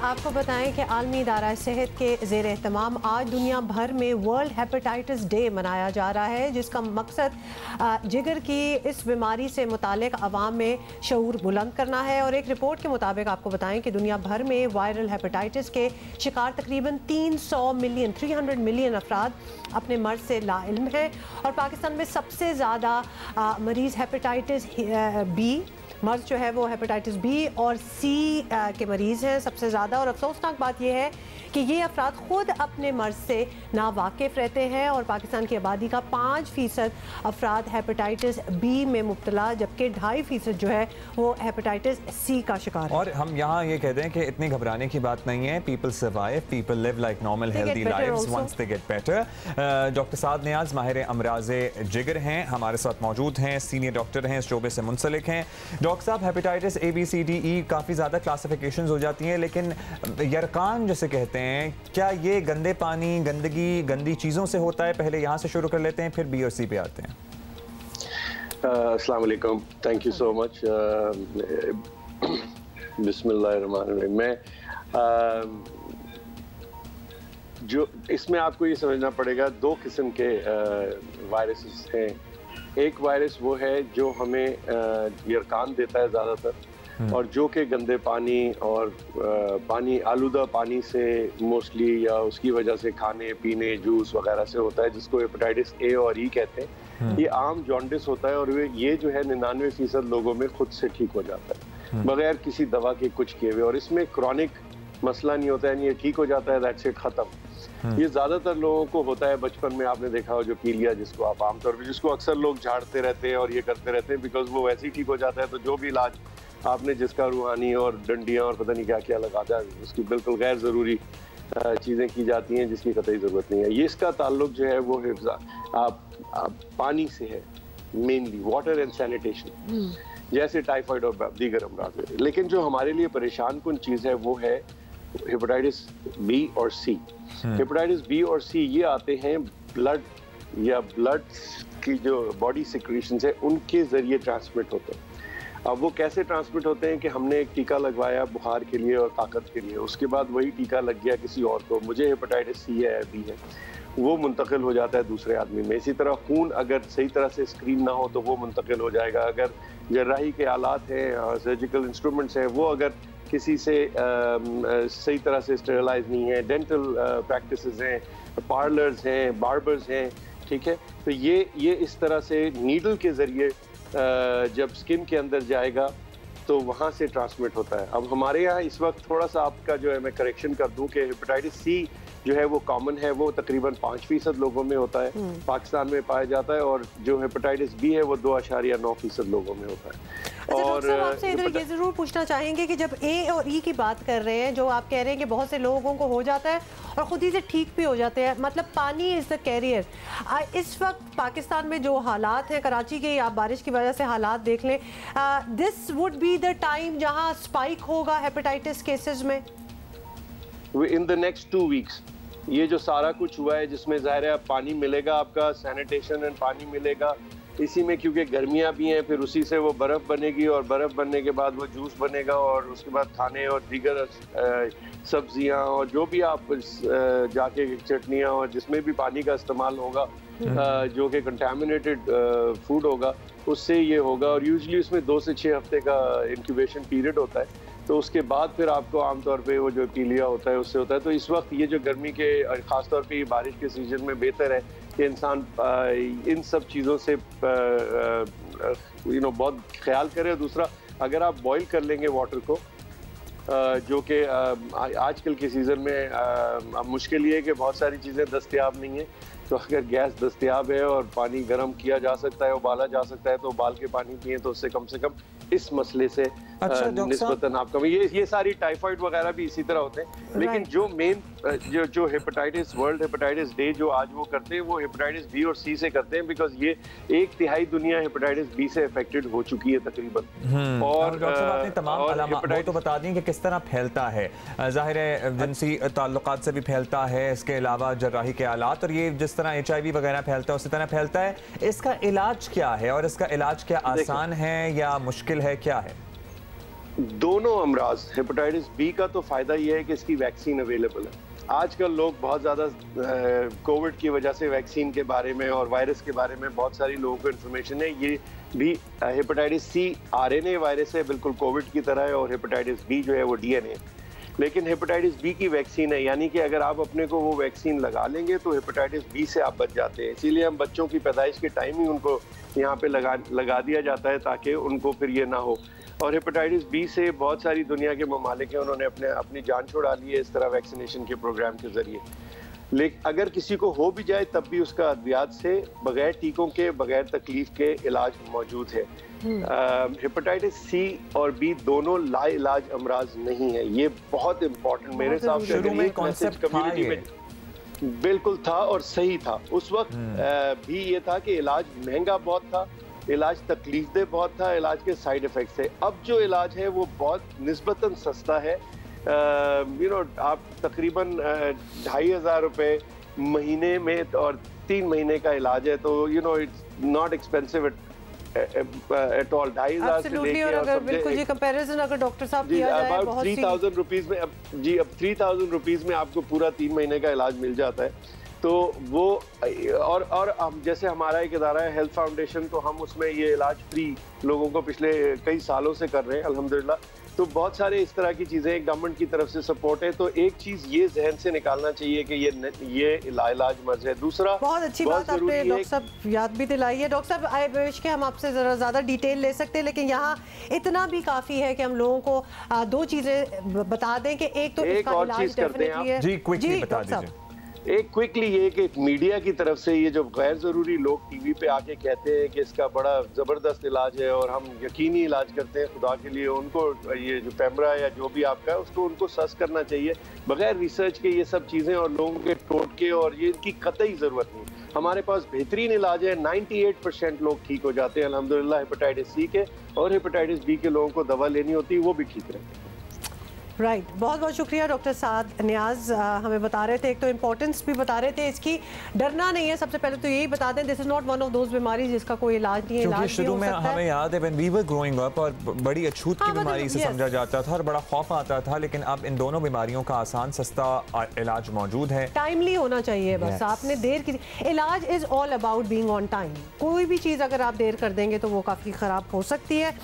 आपको बताएं कि आलमी इदारा सेहत के ज़ेर एहतमाम आज दुनिया भर में वर्ल्ड हेपेटाइटिस डे मनाया जा रहा है, जिसका मकसद जिगर की इस बीमारी से मुतालिक अवाम में शऊर बुलंद करना है। और एक रिपोर्ट के मुताबिक आपको बताएं कि दुनिया भर में वायरल हेपेटाइटिस के शिकार तकरीबन 300 मिलियन अफराद अपने मर्ज से लाइल्म हैं और पाकिस्तान में सबसे ज़्यादा मरीज़ हेपेटाइटिस बी मर्ज जो है वो हेपेटाइटिस बी और सी के मरीज़ हैं सबसे ज़्यादा। और अफसोसनाक बात यह है कि ये अफराद ख़ुद अपने मर्ज से नावाकिफ़ रहते हैं और पाकिस्तान की आबादी का 5% अफराद हेपेटाइटिस बी में मुब्तला, जबकि 2.5% जो है वो हेपेटाइटिस सी का शिकार है। और हम यहाँ ये कहते हैं कि इतनी घबराने की बात नहीं है। People survive, people live like normal healthy lives once they get better. Doctor Saad Niaz माहिर अमराज़े जिगर हैं, हमारे साथ मौजूद हैं, सीनियर डॉक्टर हैं, इस शोबे से मुंसलिक हैं। डॉक्टर साहब, हेपेटाइटिस ABCDE काफ़ी ज़्यादा क्लासिफिकेशंस हो जाती हैं, लेकिन यरकान जैसे कहते हैं, क्या ये गंदे पानी, गंदगी, गंदी चीज़ों से होता है? पहले यहाँ से शुरू कर लेते हैं, फिर B और C पे आते हैं। अस्सलाम वालेकुम, थैंक यू सो मच। बिस्मिल्लाहिर्रहमानिर्रहीम। मैं जो इसमें आपको ये समझना पड़ेगा, दो किस्म के वायरसेस हैं। एक वायरस वो है जो हमें यरकान देता है ज़्यादातर, और जो कि गंदे पानी और पानी आलूदा पानी से मोस्टली या उसकी वजह से खाने पीने जूस वगैरह से होता है, जिसको हेपेटाइटिस A और E कहते हैं। ये आम जॉन्डिस होता है और ये जो है 99% लोगों में खुद से ठीक हो जाता है बगैर किसी दवा के कुछ किए हुए, और इसमें क्रॉनिक मसला नहीं होता है, ये ठीक हो जाता है, दैट्स इट, खत्म। ये ज्यादातर लोगों को होता है बचपन में, आपने देखा हो जो पीलिया जिसको आप आमतौर पर, जिसको अक्सर लोग झाड़ते रहते हैं और ये करते रहते हैं बिकॉज वो वैसे ही ठीक हो जाता है। तो जो भी इलाज आपने जिसका रूहानी और डंडियाँ और पता नहीं क्या क्या लगाता है, उसकी बिल्कुल गैर ज़रूरी चीज़ें की जाती हैं जिसकी कतई ज़रूरत नहीं है। ये इसका ताल्लुक जो है वो पानी से है, मेनली वाटर एंड सैनिटेशन, जैसे टाइफाइड और दीगर अमराज। लेकिन जो हमारे लिए परेशान कुन चीज़ है वो है हेपेटाइटिस B और C। हेपेटाइटिस B और C ये आते हैं ब्लड या ब्लड की जो बॉडी सिक्रीशन है उनके ज़रिए ट्रांसमिट होते हैं। अब वो कैसे ट्रांसमिट होते हैं कि हमने एक टीका लगवाया बुखार के लिए और ताकत के लिए, उसके बाद वही टीका लग गया किसी और को, मुझे हेपेटाइटिस C है B है, वो मुंतकिल हो जाता है दूसरे आदमी में। इसी तरह खून अगर सही तरह से स्क्रीन ना हो तो वो मुंतकिल हो जाएगा। अगर जर्राही के आलात हैं, सर्जिकल इंस्ट्रूमेंट्स हैं, वो अगर किसी से सही तरह से स्टेरिलाइज नहीं है, डेंटल प्रैक्टिसेस हैं, पार्लर्स हैं, बार्बर्स हैं, ठीक है, तो ये इस तरह से नीडल के ज़रिए जब स्किन के अंदर जाएगा तो वहाँ से ट्रांसमिट होता है। अब हमारे यहाँ इस वक्त थोड़ा सा आपका जो है मैं करेक्शन कर दूं कि हेपेटाइटिस C जो है वो कॉमन है, वो तकरीबन 5% लोगों में होता है, पाकिस्तान में पाया जाता है, और जो हेपेटाइटिस B है वो 2.9% लोगों में होता है। अच्छा, और आपसे इधर ये जरूर पूछना चाहेंगे कि जब A और E की बात कर रहे हैं, जो आप कह रहे हैं कि बहुत से लोगों को हो जाता है और खुद ही से ठीक भी हो जाते हैं, मतलब पानी इज द कैरियर। इस वक्त पाकिस्तान में जो हालात हैं, कराची के आप बारिश की वजह से हालात देख लें, this would be the time जहां स्पाइक होगा हेपेटाइटिस केसेस में इन द नेक्स्ट 2 वीक्स। ये जो सारा कुछ हुआ है जिसमें ज़ाहिर है पानी मिलेगा, आपका सैनिटेशन एंड पानी मिलेगा इसी में, क्योंकि गर्मियाँ भी हैं, फिर उसी से वो बर्फ़ बनेगी और बर्फ़ बनने के बाद वो जूस बनेगा और उसके बाद खाने और दीगर सब्जियाँ और जो भी आप जाके चटनियाँ और जिसमें भी पानी का इस्तेमाल होगा जो कि कंटामिनेटेड फूड होगा, उससे ये होगा। और यूजुअली उसमें 2 से 6 हफ्ते का इंक्यूबेशन पीरियड होता है, तो उसके बाद फिर आपको आमतौर पे वो जो पीलिया होता है उससे होता है। तो इस वक्त ये जो गर्मी के ख़ासतौर पे ये बारिश के सीजन में बेहतर है कि इंसान इन सब चीज़ों से बहुत ख्याल करे। दूसरा, अगर आप बॉईल कर लेंगे वाटर को, जो कि आजकल के सीज़न में मुश्किल ये है कि बहुत सारी चीज़ें दस्तयाब नहीं है, तो अगर गैस दस्तयाब है और पानी गर्म किया जा सकता है, उबाला जा सकता है, तो उबाल के पानी पिए तो उससे कम इस मसले से निस्बतन आपका ये सारी टाइफाइड वगैरह भी इसी तरह होते हैं। लेकिन जो मेन जो हेपेटाइटिस वर्ल्ड हेपेटाइटिस डे जो आज वो करते हैं वो हेपेटाइटिस B और C से करते हैं, बिकॉज ये 1/3 दुनिया हेपेटाइटिस B से अफेक्टेड हो चुकी है तकरीबन। और डॉक्टर साहब, आपने तमाम अलामात वो तो बता दी कि किस तरह फैलता है, जाहिर है जिनसी ताल्लुकात से भी फैलता है, इसके अलावा जर्राही के आलात, और ये जिस तरह HIV वगैरह फैलता है उसी तरह फैलता है। इसका इलाज क्या है और इसका इलाज क्या आसान है या मुश्किल है, क्या है? दोनों अमराज, हेपेटाइटिस बी का तो फायदा ये है कि इसकी वैक्सीन अवेलेबल है। आजकल लोग बहुत ज़्यादा कोविड की वजह से वैक्सीन के बारे में और वायरस के बारे में बहुत सारी लोगों को इन्फॉर्मेशन है। ये भी हेपेटाइटिस सी आरएनए वायरस है, बिल्कुल कोविड की तरह है, और हेपेटाइटिस बी जो है वो डीएनए। लेकिन हेपेटाइटिस बी की वैक्सीन है, यानी कि अगर आप अपने को वो वैक्सीन लगा लेंगे तो हेपेटाइटिस बी से आप बच जाते हैं। इसीलिए हम बच्चों की पैदाइश के टाइम ही उनको यहाँ पे लगा दिया जाता है ताकि उनको फिर ये ना हो। और हेपेटाइटिस बी से बहुत सारी दुनिया के ममालिक हैं, उन्होंने अपनी जान छुड़ा ली है इस तरह वैक्सीनेशन के प्रोग्राम के जरिए। लेकिन अगर किसी को हो भी जाए तब भी उसका अद्वियात से बगैर टीकों के, बगैर तकलीफ के इलाज मौजूद है। हेपेटाइटिस सी और बी दोनों लाइलाज अमराज नहीं है, ये बहुत इंपॉर्टेंट मेरे हिसाब से कम्युनिटी में बिल्कुल था और सही था। उस वक्त भी ये था कि इलाज महंगा बहुत था, इलाज तकलीफदेह बहुत था, इलाज के साइड इफेक्ट्स थे। अब जो इलाज है वो बहुत निस्बतन सस्ता है। आप तकरीबन 2500 रुपये महीने में और 3 महीने का इलाज है, तो it's not expensive at all. 2500 से लेके और अगर बिल्कुल जी कंपैरिजन अगर डॉक्टर साहब किया जाए बहुत 3000 रुपीज में, अब 3000 रुपीज में आपको पूरा 3 महीने का इलाज मिल जाता है। तो वो और हम जैसे हमारा एक इदारा है हेल्थ फाउंडेशन, तो हम उसमें ये इलाज फ्री लोगों को पिछले कई सालों से कर रहे हैं अल्हम्दुलिल्लाह। तो बहुत सारे इस तरह की चीज़ें गवर्नमेंट की तरफ से सपोर्ट है। तो एक चीज़ ये जहन से निकालना चाहिए कि ये इलाज मर्ज है। दूसरा, बहुत अच्छी बात आपने डॉक्टर साहब याद भी दिलाई है। डॉक्टर साहब आई विश के हम आपसे ज़रा ज़्यादा डिटेल ले सकते हैं, लेकिन यहाँ इतना भी काफ़ी है कि हम लोगों को 2 चीज़ें बता दें कि एक तो इसका इलाज डेफिनेटली है। जी क्विकली बता दीजिए। एक क्विकली ये कि मीडिया की तरफ से ये जो गैर ज़रूरी लोग टीवी पे आके कहते हैं कि इसका बड़ा ज़बरदस्त इलाज है और हम यकीनी इलाज करते हैं, खुदा के लिए उनको ये जो पैमरा या जो भी आपका है उसको उनको सस करना चाहिए। बगैर रिसर्च के ये सब चीज़ें और लोगों के टोटके और ये इनकी कतई ज़रूरत नहीं। हमारे पास बेहतरीन इलाज है, 98% लोग ठीक हो जाते हैं अल्हम्दुलिल्लाह हेपेटाइटिस सी के, और हेपेटाइटिस बी के लोगों को दवा लेनी होती है वो भी ठीक रहते हैं। राइट बहुत बहुत शुक्रिया डॉक्टर साद नियाज, हमें बता रहे थे, एक तो इम्पोर्टेंस भी बता रहे थे इसकी, डरना नहीं है। सबसे पहले तो यही बता दें this is not one of those बीमारी जिसका कोई इलाज नहीं है। क्योंकि शुरू में हमें याद है when we were growing up और बड़ी अछूत की बीमारी से समझा जाता था और बड़ा खौफ आता था, लेकिन अब इन दोनों बीमारियों का आसान सस्ता इलाज मौजूद है। टाइमली होना चाहिए बस, आपने देर की इलाज is all about being on time. कोई भी चीज़ अगर आप देर कर देंगे तो वो काफ़ी ख़राब हो सकती है।